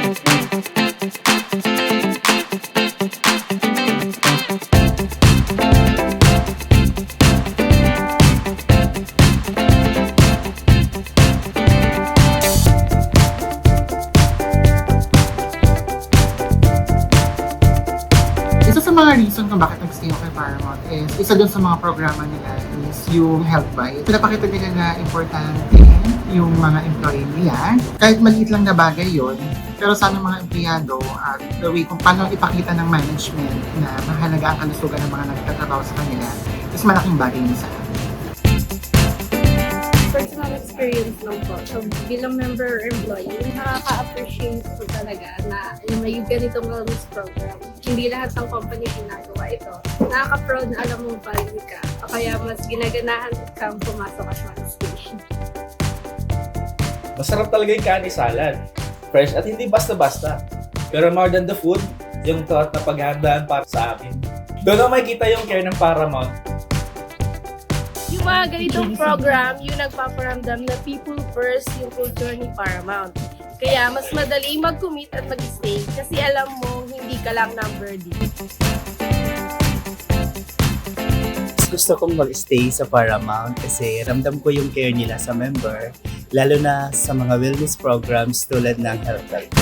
Isa sa mga reason kung bakit nag-stay ako kay Paramount is isa dun sa mga programa nila is yung Health Bite. Pinapakita nila na importante yung mga employee nila. Kahit maliit lang na bagay yun, pero sa aming mga empleyado at the way kung paano ipakita ng management na mahalaga ang kalusugan ng mga nagtatrabaho sa kanila is malaking bagay niya sa amin. Personal experience lang po. So, bilang member or employee, nakaka-appreciate po talaga na may ganitong wellness program. Hindi lahat ng company ginagawa ito. Nakaka-proud na alam mong value ka. Kaya mas ginaganahan kang pumasok at mag-station. Masarap talaga yung kani salad. Fresh at hindi basta-basta. Pero more than the food, yung thought na paghandaan para sa amin. Doon ako makikita yung care ng Paramount. Yung mga ganitong program, yung nagpaparamdam na people first yung culture ni Paramount. Kaya mas madali mag-commit at mag-stay kasi alam mo hindi ka lang number dito. Gusto kong mag-stay sa Paramount kasi ramdam ko yung care nila sa member, lalo na sa mga wellness programs tulad ng Health Bite.